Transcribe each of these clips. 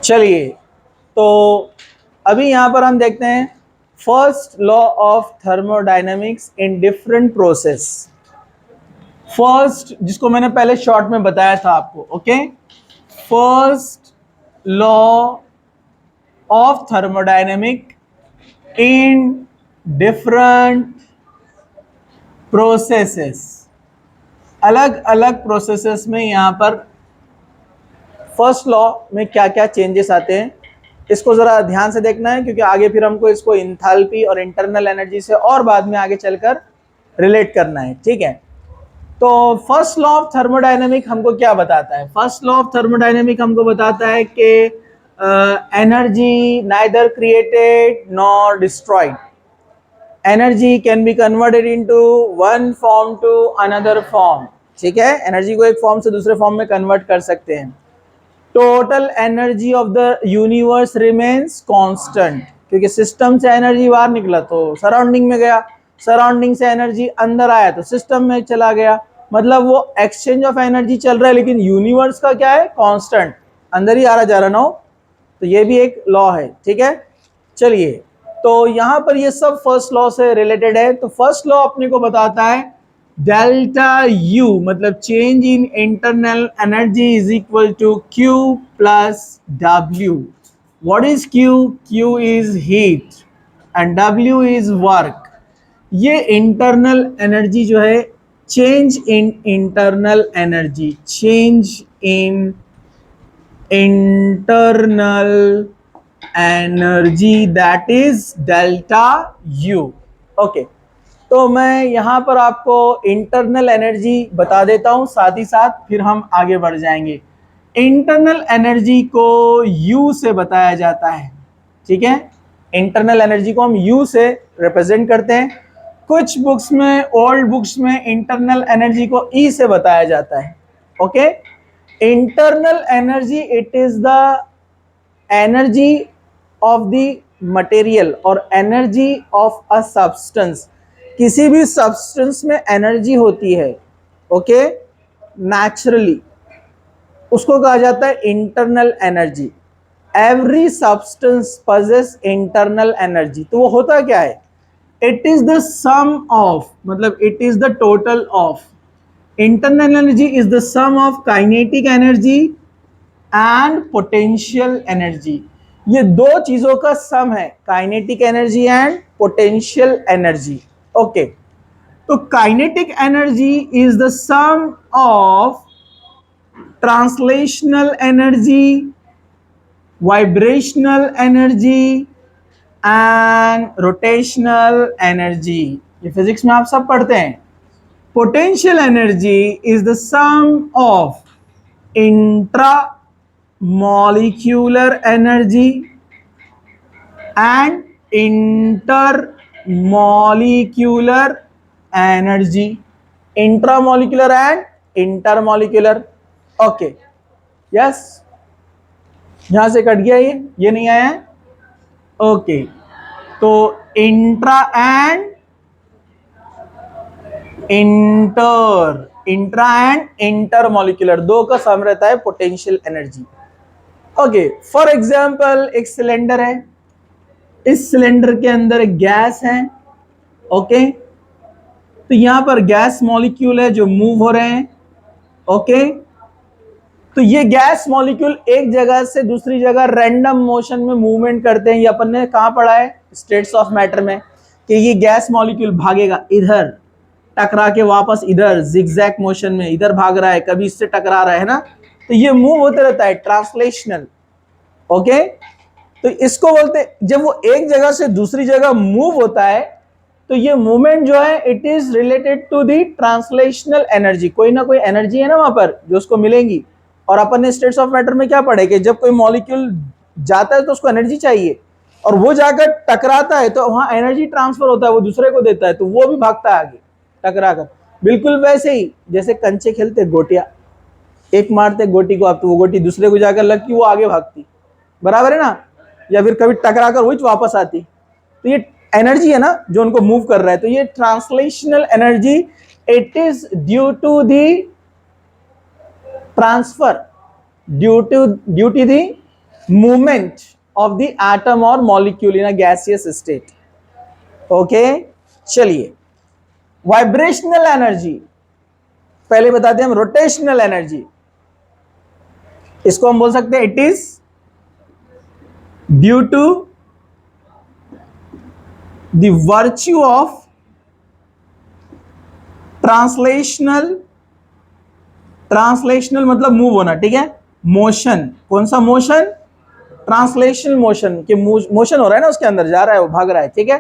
चलिए, तो अभी यहाँ पर हम देखते हैं first law of thermodynamics in different process. First, जिसको मैंने पहले शॉर्ट में बताया था आपको, okay. First law of thermodynamic in different processes, अलग अलग प्रोसेसेस में यहाँ पर फर्स्ट लॉ में क्या क्या चेंजेस आते हैं, इसको जरा ध्यान से देखना है, क्योंकि आगे फिर हमको इसको इंथैल्पी और इंटरनल एनर्जी से और बाद में आगे चलकर रिलेट करना है, ठीक है। तो फर्स्ट लॉ ऑफ थर्मोडायनेमिक हमको क्या बताता है? फर्स्ट लॉ ऑफ थर्मोडायनेमिक हमको बताता है कि energy neither created nor destroyed, energy can be converted into one form to another form, ठीक है। एनर्जी को एक फॉर्म से दूसरे फॉर्म में कन्वर्ट कर सकते हैं। Total energy of the universe remains constant, क्योंकि सिस्टम से एनर्जी बाहर निकला तो सराउंडिंग में गया, सराउंडिंग से एनर्जी अंदर आया तो सिस्टम में चला गया, मतलब वो एक्सचेंज ऑफ एनर्जी चल रहा है, लेकिन यूनिवर्स का क्या है? कांस्टेंट, अंदर ही आ रहा जा रहा ना हो। तो ये भी एक लॉ है, ठीक है। चलिए, तो यहां पर ये सब फर्स्ट लॉ से रिलेटेड है। तो फर्स्ट लॉ अपने को बताता है डेल्टा यू, मतलब change in internal energy is equal to Q plus W. What is Q? Q is heat and W is work. ये इंटरनल एनर्जी जो है, change in internal energy, change in internal energy, that is delta U, okay. तो मैं यहां पर आपको internal energy बता देता हूं, साथ ही साथ फिर हम आगे बढ़ जाएंगे। इंटरनल एनर्जी को यू से बताया जाता है, ठीक है। इंटरनल एनर्जी को हम यू से रिप्रेजेंट करते हैं। कुछ बुक्स में, ओल्ड बुक्स में इंटरनल एनर्जी को ई से बताया जाता है, okay. Internal energy, it is the energy of the material और एनर्जी ऑफ अ सब्सटेंस। किसी भी सब्सटेंस में एनर्जी होती है, ओके, नेचुरली, उसको कहा जाता है internal energy. Every substance possesses internal energy. तो वो होता क्या है? It is the sum of, मतलब it is the total of, internal energy is the sum of kinetic energy and potential energy. ये दो चीजों का सम है, kinetic energy and potential energy, okay. तो kinetic energy is the sum of translational energy, vibrational energy and rotational energy. ये physics में आप सब पढ़ते हैं। Potential energy is the sum of intra molecular energy and intermolecular energy, intramolecular and intermolecular, okay. Yes, यहां से cut गया, ये नहीं आया है, ओके। तो इंट्रा एंड इंटरमोलिकुलर, दो का सम रहता है potential energy, okay. For example, एक सिलेंडर है, इस सिलेंडर के अंदर एक गैस है, ओके। तो यहां पर गैस मॉलिक्यूल है जो मूव हो रहे हैं, ओके। तो ये गैस मॉलिक्यूल एक जगह से दूसरी जगह रैंडम मोशन में मूवमेंट करते हैं। ये अपन ने कहां पढ़ा है? स्टेट्स ऑफ मैटर में, कि ये गैस मॉलिक्यूल भागेगा इधर, टकरा के वापस इधर, जिगजैग मोशन में इधर भाग रहा है, कभी इससे टकरा रहा है ना। तो ये मूव होते रहता है, ट्रांसलेशनल, ओके। तो इसको बोलते, जब वो एक जगह से दूसरी जगह मूव होता है तो ये मूवमेंट जो है, it is related to the translational energy. कोई ना कोई एनर्जी है ना वहां पर जो उसको मिलेंगी। और अपन ने स्टेट्स ऑफ मैटर में क्या पढ़े कि जब कोई मॉलिक्यूल जाता है तो उसको एनर्जी चाहिए, और वो जाकर टकराता है तो वहां एनर्जी ट्रांसफर होता है, वो दूसरे को देता है, तो वो भी भागता है आगे टकरा कर। बिल्कुल वैसे ही जैसे कंचे खेलते गोटियां, एक मारते गोटी को आप, तो वो गोटी दूसरे को जाकर लगती, वो आगे भागती, बराबर है ना। या फिर कभी टकरा कर वही वापस आती। तो ये एनर्जी है ना जो उनको मूव कर रहा है। तो ये translational energy, it is due to the transfer, due to the movement of the atom और molecule in a gaseous state. Okay, चलिए वाइब्रेशनल एनर्जी पहले बताते हैं हम। रोटेशनल एनर्जी, इसको हम बोल सकते हैं it is due to the virtue of translational, translational मतलब मूव होना, ठीक है। मोशन, कौन सा मोशन? ट्रांसलेशनल मोशन, के मोशन हो रहा है ना, उसके अंदर जा रहा है, वो भाग रहा है, ठीक है।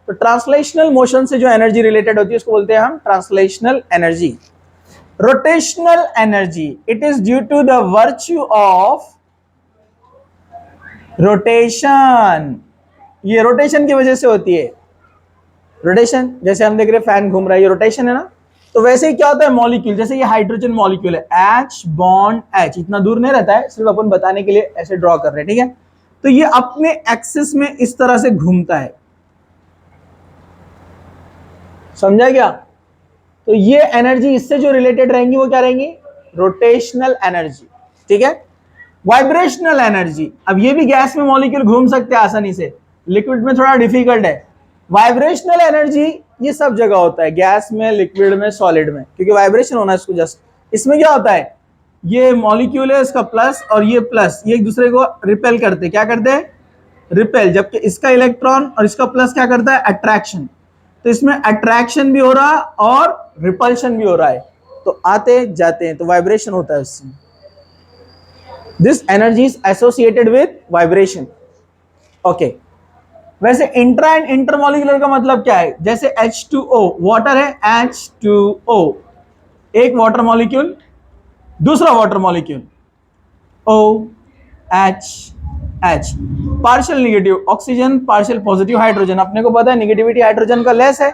तो ट्रांसलेशनल मोशन से जो एनर्जी रिलेटेड होती है उसको बोलते हैं हम translational energy. Rotational energy, it is due to the virtue of rotation, ये रोटेशन की वजह से होती है। रोटेशन, जैसे हम देख रहे हैं फैन घूम रहा है, ये रोटेशन है ना। तो वैसे ही क्या होता है मॉलिक्यूल, जैसे ये हाइड्रोजन मॉलिक्यूल है, H बॉन्ड H इतना दूर नहीं रहता है, सिर्फ अपन बताने के लिए ऐसे ड्रॉ कर रहे हैं, ठीक है। तो ये अपने एक्सिस में इस तरह से घूमता है, समझा क्या? तो ये एनर्जी इससे जो रिलेटेड रहेंगी वो क्या रहेंगी? रोटेशनल एनर्जी, ठीक है। वाइब्रेशनल एनर्जी, अब ये भी गैस में मॉलिक्यूल घूम सकते हैं आसानी से, लिक्विड में थोड़ा डिफिकल्ट है। वाइब्रेशनल एनर्जी ये सब जगह होता है, गैस में, लिक्विड में, सॉलिड में, क्योंकि वाइब्रेशन होना है इसको जस्ट। इसमें क्या होता है, ये मॉलिक्यूल है, इसका प्लस और ये प्लस, ये एक दूसरे को रिपेल करते हैं, क्या करते हैं? रिपेल। जबकि इसका इलेक्ट्रॉन और इसका प्लस क्या करता है? अट्रैक्शन। तो इसमें अट्रैक्शन भी हो रहा और रिपल्शन भी हो रहा है, तो आते जाते हैं, तो वाइब्रेशन होता है उससे। This energy is associated with vibration. Okay, वैसे इंट्रा एंड इंटरमॉलिक्यूलर का मतलब क्या है? जैसे H2O, वाटर है, H2O, एक वाटर मॉलिक्यूल, दूसरा water molecule OH, partial negative oxygen, partial positive hydrogen, अपने को पता है नेगेटिविटी हाइड्रोजन का लेस है,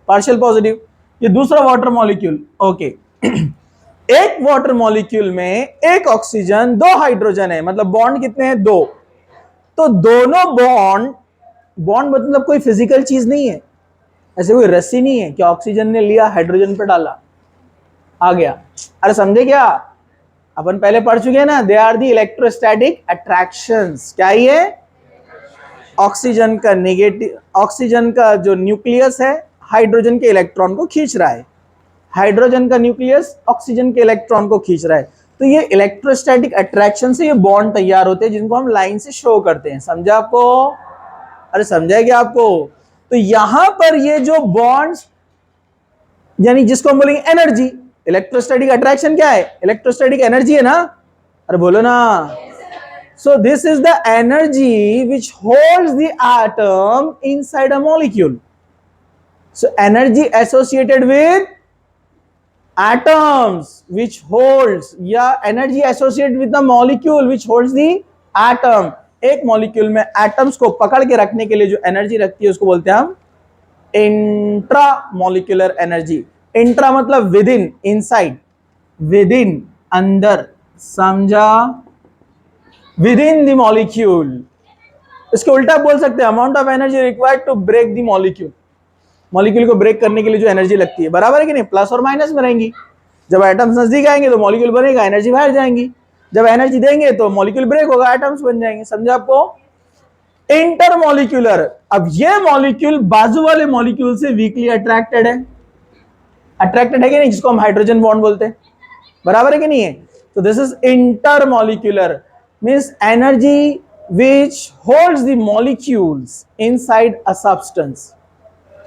पार्शियल पॉजिटिव। ये दूसरा वाटर मॉलिक्यूल, ओके। एक वाटर मॉलिक्यूल में एक ऑक्सीजन, दो हाइड्रोजन है, मतलब बॉन्ड कितने हैं? दो। तो दोनों बॉन्ड, बॉन्ड मतलब कोई फिजिकल चीज नहीं है, ऐसे कोई रस्सी नहीं है कि ऑक्सीजन ने लिया हाइड्रोजन पे डाला आ गया। अरे समझे क्या? अपन पहले पढ़ चुके हैं ना, they are the electrostatic attractions. क्या ये? ऑक्सीजन का नेगेटिव, ऑक्सीजन का जो न्यूक्लियस है हाइड्रोजन के इलेक्ट्रॉन को खींच रहा है, हाइड्रोजन का न्यूक्लियस ऑक्सीजन के इलेक्ट्रॉन को खींच रहा है। तो ये इलेक्ट्रोस्टैटिक अट्रैक्शन से ये बॉन्ड तैयार होते हैं, जिनको हम लाइन से शो करते हैं। समझा आपको? अरे समझा क्या आपको? तो यहां पर ये जो बॉन्ड्स, यानी जिसको हम बोलेंगे एनर्जी, इलेक्ट्रोस्टैटिक अट्रैक्शन क्या है? इलेक्ट्रोस्टैटिक एनर्जी है ना, अरे बोलो ना। So this is the energy which holds the atom inside a molecule. So energy associated with atoms which holds, या energy associated with the molecule which holds the atom, एक molecule में atoms को पकड़ के रखने के लिए जो एनर्जी रखती है उसको बोलते हैं हम इंट्रा मॉलिक्यूलर एनर्जी। इंट्रा मतलब within, inside, within, अंदर, समझा? Within the molecule. इसके उल्टा बोल सकते हैं amount of energy required to break the molecule. Molecule को ब्रेक करने के लिए जो एनर्जी लगती है, बराबर है कि नहीं? प्लस और माइनस में रहेंगी। जब एटम्स नजदीक आएंगे तो मॉलिक्यूल बनेगा, एनर्जी बाहर जाएंगी। जब एनर्जी देंगे तो मॉलिक्यूल ब्रेक होगा, एटम्स बन जाएंगे। समझा आपको? इंटरमॉलिक्यूलर, अब ये मॉलिक्यूल बाजू वाले मॉलिक्यूल से वीकली अट्रैक्टेड है, अट्रैक्टेड है कि नहीं, जिसको हम हाइड्रोजन बॉन्ड बोलते हैं, बराबर है कि नहीं है? तो this is intermolecular, means energy which holds the molecules inside a substance.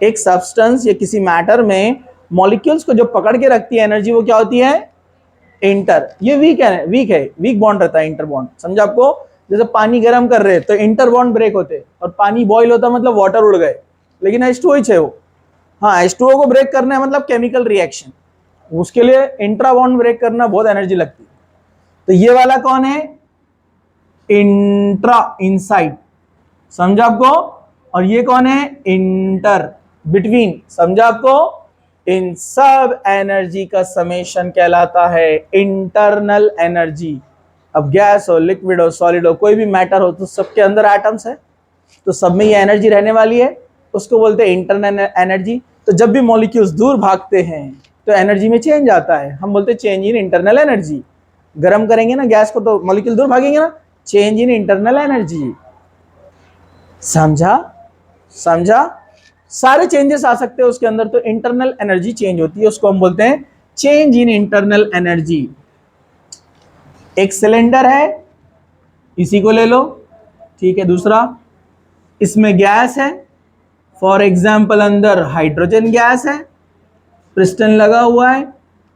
एक सब्सटेंस या किसी मैटर में मॉलिक्यूल्स को जो पकड़ के रखती है एनर्जी, वो क्या होती है? इंटर। ये वीक है, वीक बॉन्ड रहता है इंटर बॉन्ड। समझा आपको? जैसे पानी गर्म कर रहे हैं तो इंटर बॉन्ड ब्रेक होते हैं, और पानी बॉईल होता मतलब वाटर उड़ गए, लेकिन H2O है वो। हाँ, H2O को ब्रेक करना है मतलब केमिकल रिएक्शन, उसके लिए इंट्रा बॉन्ड ब्रेक करना बहुत एनर्जी लगती है। तो ये वाला कौन है? Intra, inside. समझा आपको? और ये कौन है? Inter, between. समझा आपको? इन सब एनर्जी का समेशन कहलाता है इंटरनल एनर्जी। अब गैस हो, लिक्विड हो, सॉलिड हो, कोई भी मैटर हो, तो सबके अंदर एटम्स है, तो सब में ये एनर्जी रहने वाली है, उसको बोलते हैं इंटरनल एनर्जी। तो जब भी मॉलिक्यूल्स दूर भागते हैं तो एनर्जी में चेंज आता है, हम बोलते हैं चेंज इन इंटरनल एनर्जी। गर्म करेंगे ना गैस को तो मॉलिक्यूल दूर भागेंगे ना, चेंज इन इंटरनल एनर्जी। समझा? समझा? सारे चेंजेस आ सकते हैं उसके अंदर, तो इंटरनल एनर्जी चेंज होती है, उसको हम बोलते हैं चेंज इन इंटरनल एनर्जी। एक सिलेंडर है, इसी को ले लो, ठीक है। दूसरा, इसमें गैस है, फॉर एग्जाम्पल अंदर हाइड्रोजन गैस है, पिस्टन लगा हुआ है,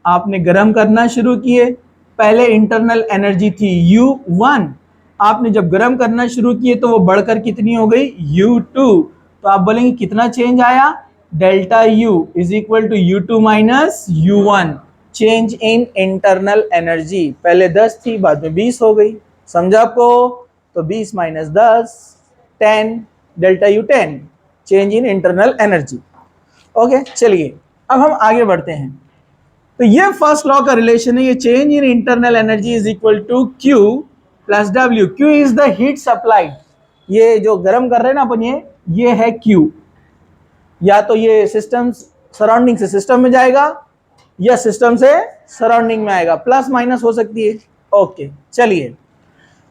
आपने गर्म करना शुरू किए, पहले इंटरनल एनर्जी थी U1, आपने जब गर्म करना शुरू किए तो वो बढ़कर कितनी हो गई U2, तो आप बोलेंगे कितना चेंज आया, delta U is equal to U2 minus U1, change in internal energy. पहले 10 थी, बाद में 20 हो गई। समझा आपको? तो 20 minus 10 10, delta U 10, change in internal energy. Okay, चलिए अब हम आगे बढ़ते हैं। तो ये फर्स्ट लॉ का रिलेशन है, ये change in internal energy is equal to Q plus W। Q is the heat supplied, ये जो गर्म कर रहे हैं ना अपन, ये है Q। या तो ये सिस्टम सराउंडिंग से सिस्टम में जाएगा या सिस्टम से सराउंडिंग में आएगा, प्लस माइनस हो सकती है। ओके, चलिए,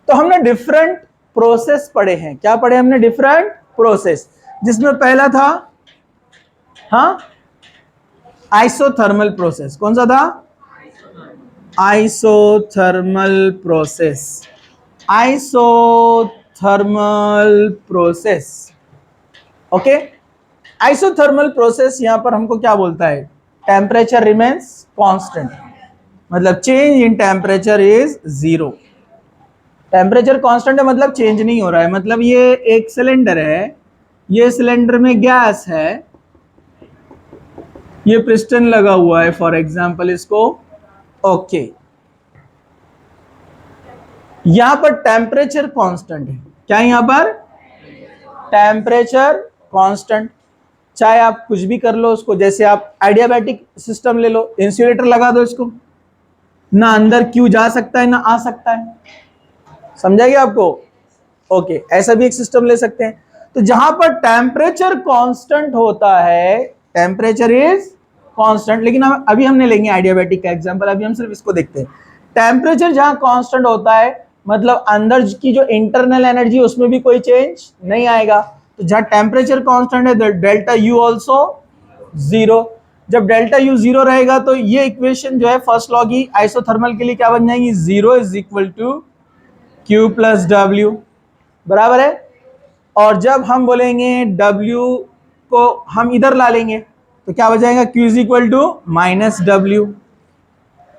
तो हमने डिफरेंट प्रोसेस पढ़े हैं। क्या पढ़े हमने? डिफरेंट प्रोसेस, जिसमें पहला था हाँ आइसोथर्मल प्रोसेस। कौन सा था? Isothermal process. Isothermal process, okay. Isothermal process यहां पर हमको क्या बोलता है? टेम्परेचर रिमेन्स कांस्टेंट, मतलब change in temperature is 0। Temperature constant है मतलब चेंज नहीं हो रहा है। मतलब ये एक सिलेंडर है, ये सिलेंडर में गैस है, ये पिस्टन लगा हुआ है फॉर एग्जांपल इसको, ओके। यहां पर टेम्परेचर कांस्टेंट है। क्या यहां पर? Temperature constant. चाहे आप कुछ भी कर लो उसको, जैसे आप एडियाबैटिक सिस्टम ले लो, इंसुलेटर लगा दो इसको, ना अंदर क्यू जा सकता है ना आ सकता है। समझा गया आपको? ओके, ऐसा भी एक सिस्टम ले सकते हैं। तो जहां पर टेम्परेचर कांस्टेंट होता है, टेम्परेचर इज कांस्टेंट, लेकिन अभी हमने लेंगे एडियाबैटिक का एग्जांपल, अभी हम सिर्फ इसको देखते हैं। टेम्परेचर जहां कांस्टेंट होता है मतलब अंदर की जो इंटरनल एनर्जी उसमें भी कोई चेंज नहीं आएगा। तो जहां टेम्परेचर कांस्टेंट है, डेल्टा U ऑल्सो 0। जब डेल्टा U 0 रहेगा तो ये इक्वेशन जो है फर्स्ट लॉ की आइसोथर्मल के लिए क्या बन जाएंगी? 0 is equal to Q plus W, बराबर है। और जब हम बोलेंगे W को हम इधर ला लेंगे तो क्या हो जाएगा? Q is equal to minus W।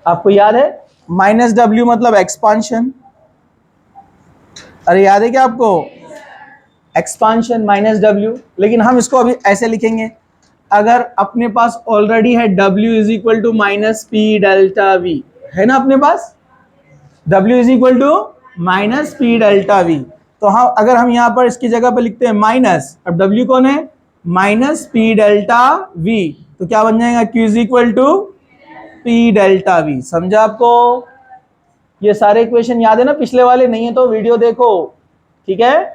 आपको याद है माइनस W मतलब एक्सपांशन, अरे याद है क्या आपको? Expansion minus W। लेकिन हम इसको अभी ऐसे लिखेंगे, अगर अपने पास ऑलरेडी है W is equal to minus P delta V, है ना अपने पास W is equal to minus P delta V, तो हाँ अगर हम यहां पर इसकी जगह पर लिखते हैं माइनस, अब W कौन है? माइनस पी डेल्टा V, तो क्या बन जाएगा? Q is equal to P delta V। समझा आपको? ये सारे इक्वेशन याद है ना पिछले वाले? नहीं है तो वीडियो देखो, ठीक है,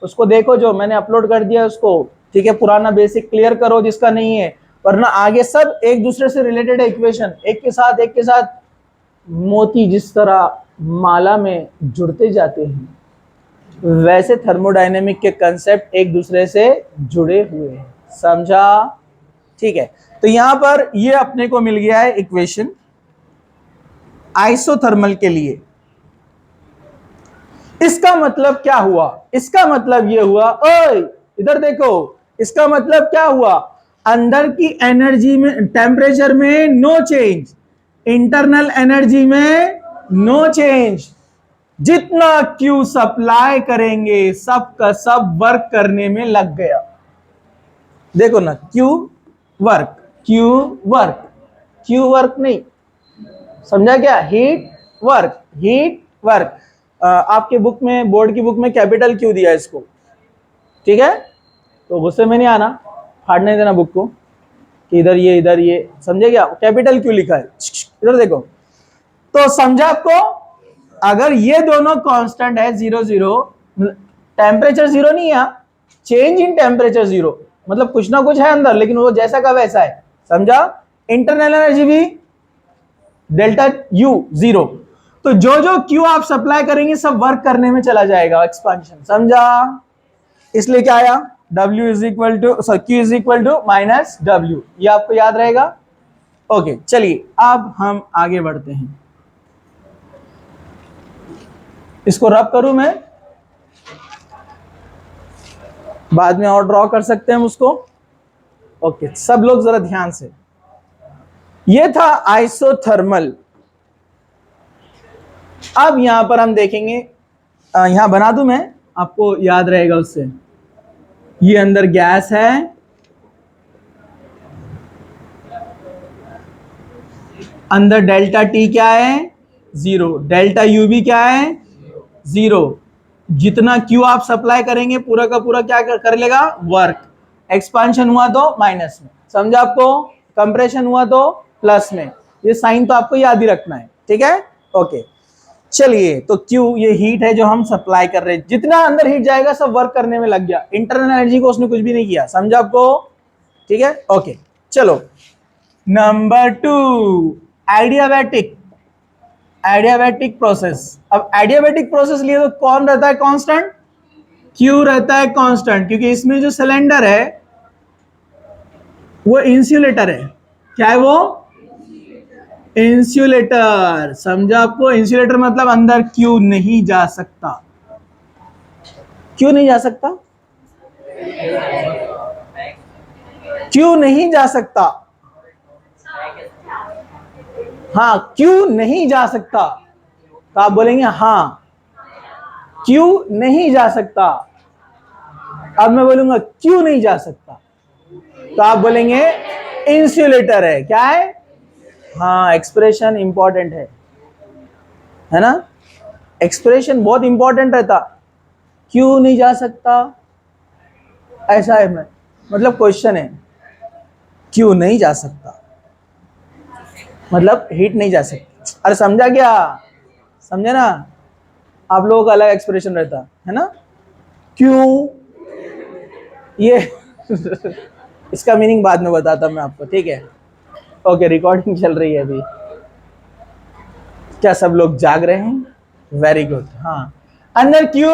उसको देखो जो मैंने अपलोड कर दिया उसको, ठीक है। पुराना बेसिक क्लियर करो जिसका नहीं है, वरना आगे सब एक दूसरे से रिलेटेड है इक्वेशन, एक के साथ मोती जिस तरह माला में जुड़ते जाते हैं, वैसे थर्मोडायनेमिक के कंसेप्ट एक दूसरे से जुड़े हुए हैं। समझा? ठीक है, तो यहां पर ये अपने को मिल गया है इक्वेशन आइसोथर्मल के लिए। इसका मतलब क्या हुआ? इसका मतलब ये हुआ, ओए इधर देखो, इसका मतलब क्या हुआ? अंदर की एनर्जी में, टेम्परेचर में नो चेंज, इंटरनल एनर्जी में नो चेंज। जितना Q सप्लाई करेंगे सब का सब वर्क करने में लग गया। देखो ना, Q work, Q work, Q work नहीं, समझा क्या? Heat work, heat work. आपके बुक में, बोर्ड की बुक में कैपिटल Q दिया है इसको, ठीक है, तो गुस्से में नहीं आना, फाड़ने देना बुक को कि इधर ये, समझे क्या? कैपिटल Q लिखा है, इधर देखो। तो समझा आपको? अगर ये दोनों कांस्टेंट है 0 0, टेम्परेचर 0 नहीं है, चेंज इन टेम्परेचर 0, मतलब कुछ ना कुछ है अंदर लेकिन वो जैसा का वैसा है। समझा? इंटरनल एनर्जी भी डेल्टा U 0, तो जो जो क्यू आप सप्लाई करेंगे सब वर्क करने में चला जाएगा, एक्सपांशन, समझा? इसलिए क्या आया, W is equal to Q is equal to minus W, ये आपको याद रहेगा। ओके, चलिए अब हम आगे बढ़ते हैं। इसको रब करूं मैं, बाद में और ड्रॉ कर सकते हैं हम उसको। ओके, सब लोग जरा ध्यान से, ये था आइसोथर्मल। अब यहां पर हम देखेंगे, यहां बना दूं मैं, आपको याद रहेगा उससे। ये अंदर गैस है, अंदर डेल्टा टी क्या है, 0, डेल्टा यू भी क्या है, 0। जितना क्यू आप सप्लाई करेंगे पूरा का पूरा क्या कर लेगा, वर्क। एक्सपांशन हुआ तो माइनस में, समझा आपको? कंप्रेशन हुआ तो प्लस में। ये साइन तो आपको याद ही रखना है, ठीक है? ओके, चलिए, तो क्यू ये हीट है जो हम सप्लाई कर रहे हैं, जितना अंदर हीट जाएगा सब वर्क करने में लग गया, इंटरनल एनर्जी को उसने कुछ भी नहीं किया, समझा आपको? ठीक है, ओके, चलो नंबर 2, एडियाबैटिक। Adiabatic process. अब एडियाबैटिक प्रोसेस लिए तो कौन रहता है कांस्टेंट, क्यू रहता है कांस्टेंट, क्योंकि इसमें जो सिलेंडर है वो इंसुलेटर है। क्या है वो, इंसुलेटर, समझा आपको? इंसुलेटर मतलब अंदर क्यू नहीं जा सकता। क्यों नहीं जा सकता, क्यों नहीं जा सकता, हाँ क्यों नहीं जा सकता, तो आप बोलेंगे हाँ क्यों नहीं जा सकता। अब मैं बोलूंगा क्यों नहीं जा सकता, तो आप बोलेंगे इंसुलेटर है। क्या है, हाँ, एक्सप्रेशन इंपॉर्टेंट है ना? एक्सप्रेशन बहुत इंपॉर्टेंट रहता। क्यों नहीं जा सकता, ऐसा है, मैं मतलब क्वेश्चन है, क्यों नहीं जा सकता मतलब हीट नहीं जा सकती। अरे समझा क्या, समझे ना? आप लोगों का अलग एक्सप्रेशन रहता है ना, क्यों, ये इसका मीनिंग बाद में बताता मैं आपको, ठीक है? ओके, रिकॉर्डिंग चल रही है अभी। क्या सब लोग जाग रहे हैं? Very good. हाँ, अंदर क्यू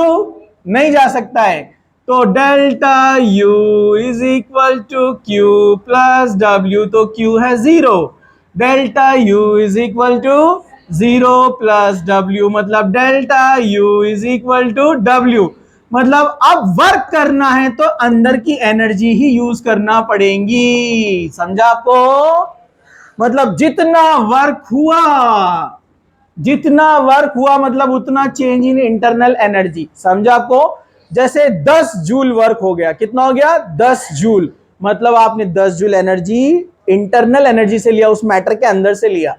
नहीं जा सकता है, तो delta U is equal to Q plus W, तो क्यू है 0, delta U is equal to 0 plus W, मतलब delta U is equal to W. मतलब अब वर्क करना है तो अंदर की एनर्जी ही यूज करना पड़ेगी, समझा आपको? मतलब जितना वर्क हुआ, जितना वर्क हुआ मतलब उतना चेंज इन इंटरनल एनर्जी, समझा आपको? जैसे 10 जूल वर्क हो गया, कितना हो गया, 10 जूल, मतलब आपने 10 जूल एनर्जी इंटरनल एनर्जी से लिया, उस मैटर के अंदर से लिया।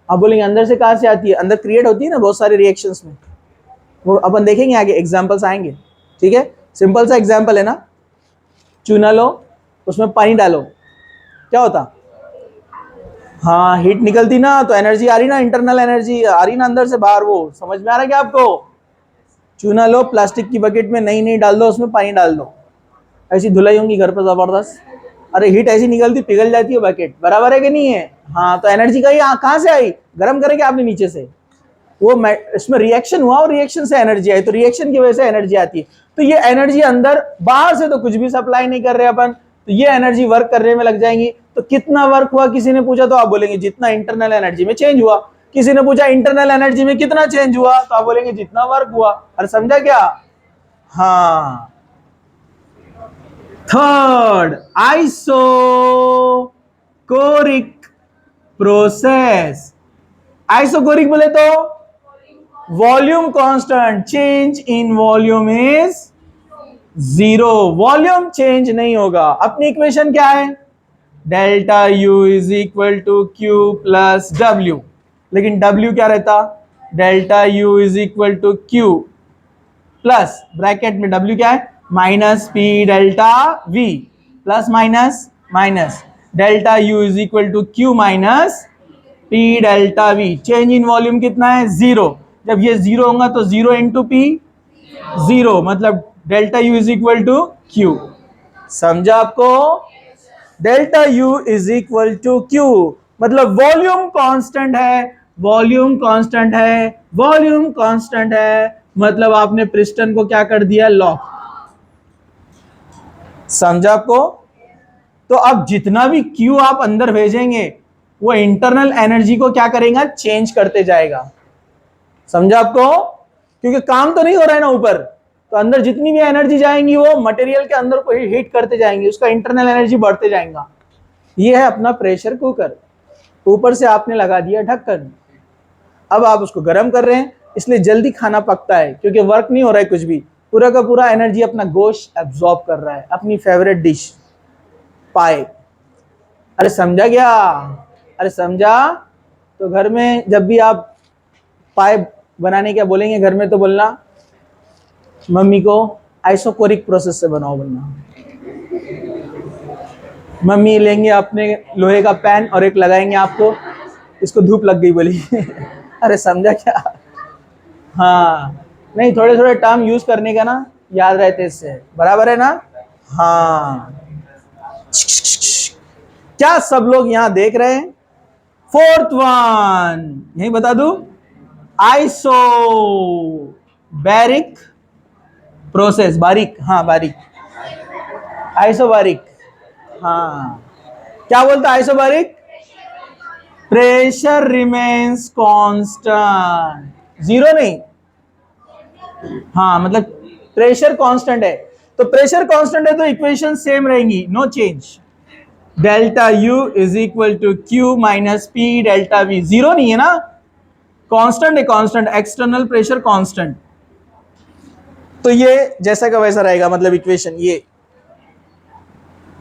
आप बोलेंगे अंदर से कहां से आती है, अंदर क्रिएट होती है ना बहुत सारे रिएक्शंस में, वो अपन देखेंगे आगे, एग्जांपल्स आएंगे, ठीक है? सिंपल सा एग्जांपल है ना, चूना लो, उसमें पानी डालो, क्या होता, हाँ हीट निकलती ना, तो एनर्जी आ रही ना, इंटरनल एनर्जी आ रही ना अंदर से बाहर। वो समझ में आ रहा है क्या आपको? चूना लो, प्लास्टिक की बकेट में नहीं डाल दो, उसमें पानी डाल दो, ऐसी धुलाई होंगी घर पर जबरदस्त। अरे हीट ऐसी निकलती, पिघल जाती है बकेट, बराबर है कि नहीं है? हाँ, तो एनर्जी का कहां से आई, गर्म करेंगे आपने नीचे से, वो इसमें रिएक्शन हुआ और रिएक्शन से एनर्जी आई, तो रिएक्शन की वजह से एनर्जी आती है। तो ये एनर्जी अंदर, बाहर से तो कुछ भी सप्लाई नहीं कर रहे अपन, तो ये एनर्जी वर्क करने में लग जाएंगी। तो कितना वर्क हुआ किसी ने पूछा, तो आप बोलेंगे जितना इंटरनल एनर्जी में चेंज हुआ। किसी ने पूछा इंटरनल एनर्जी में कितना चेंज हुआ, तो आप बोलेंगे जितना वर्क हुआ। अरे समझा क्या? हाँ। Third, isochoric process. आइसोकोरिक बोले तो volume constant, change in volume is 0, volume change नहीं होगा। अपनी इक्वेशन क्या है, delta U is equal to Q plus W, लेकिन डब्ल्यू क्या रहता, delta U is equal to Q plus bracket में डब्ल्यू क्या है, minus P delta V, plus minus minus, delta U is equal to Q minus P delta V. Change in volume कितना है, 0। जब ये 0 होगा तो 0 इंटू पी, 0, मतलब delta U is equal to Q. समझा आपको? Delta U is equal to Q, मतलब वॉल्यूम कांस्टेंट है वॉल्यूम कांस्टेंट है, वॉल्यूम कांस्टेंट है, मतलब आपने पिस्टन को क्या कर दिया, लॉक। समझा आपको? तो अब जितना भी क्यू आप अंदर भेजेंगे वो इंटरनल एनर्जी को क्या करेगा, चेंज करते जाएगा। समझा आपको? क्योंकि काम तो नहीं हो रहा है ना ऊपर, तो अंदर जितनी भी एनर्जी जाएंगी वो मटेरियल के अंदर को हीट करते जाएंगे, उसका इंटरनल एनर्जी बढ़ते जाएगा। ये है अपना प्रेशर कुकर। ऊपर से आपने लगा दिया ढक्कन, अब आप उसको गर्म कर रहे हैं, इसलिए जल्दी खाना पकता है, क्योंकि वर्क नहीं हो रहा है कुछ भी, पूरा का पूरा एनर्जी अपना गोश्त एब्जॉर्ब कर रहा है, अपनी फेवरेट डिश पाए। अरे समझा क्या? अरे समझा? तो घर में जब भी आप पाए बनाने क्या बोलेंगे घर में, तो बोलना मम्मी को आइसोकोरिक प्रोसेस से बनाओ, बनना। मम्मी लेंगे अपने लोहे का पैन और एक लगाएंगे आपको, इसको धूप लग गई बोली। अरे समझा क्या? हाँ, नहीं, थोड़े थोड़े टर्म यूज करने का ना, याद रहते इससे, बराबर है ना? हाँ। क्या सब लोग यहां देख रहे हैं? फोर्थ वन यही बता दूं, आइसो बैरिक प्रोसेस। बारीक, हाँ बारीक, आइसोबारिक। हाँ, क्या बोलता है isobaric? Pressure remains constant, zero नहीं, हाँ मतलब प्रेशर कांस्टेंट है, तो प्रेशर कांस्टेंट है तो इक्वेशन सेम रहेंगी, no change. Delta U is equal to Q minus P delta V, zero नहीं है ना, कांस्टेंट है, कांस्टेंट, एक्सटर्नल प्रेशर कांस्टेंट। तो ये जैसा का वैसा रहेगा, मतलब इक्वेशन ये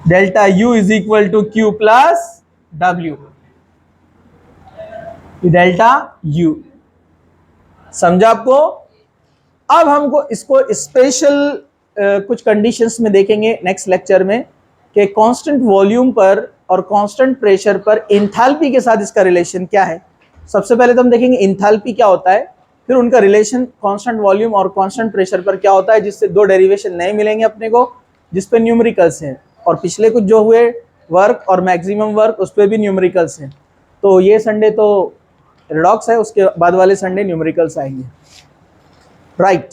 delta U is equal to Q plus W, delta U. समझा आपको? अब हमको इसको स्पेशल कुछ कंडीशंस में देखेंगे नेक्स्ट लेक्चर में, कि कांस्टेंट वॉल्यूम पर और कांस्टेंट प्रेशर पर एंथैल्पी के साथ इसका रिलेशन क्या है। सबसे पहले तो हम देखेंगे एंथैल्पी क्या होता है, फिर उनका रिलेशन कांस्टेंट वॉल्यूम और कांस्टेंट प्रेशर पर क्या होता है, जिससे दो डेरिवेशन नए मिलेंगे अपने को, जिस पे न्यूमेरिकल्स हैं, और पिछले कुछ जो हुए वर्क और मैक्सिमम वर्क उस पर भी न्यूमेरिकल्स हैं। तो ये संडे तो रिडॉक्स है, उसके बाद वाले संडे न्यूमेरिकल्स आएंगे, राइट।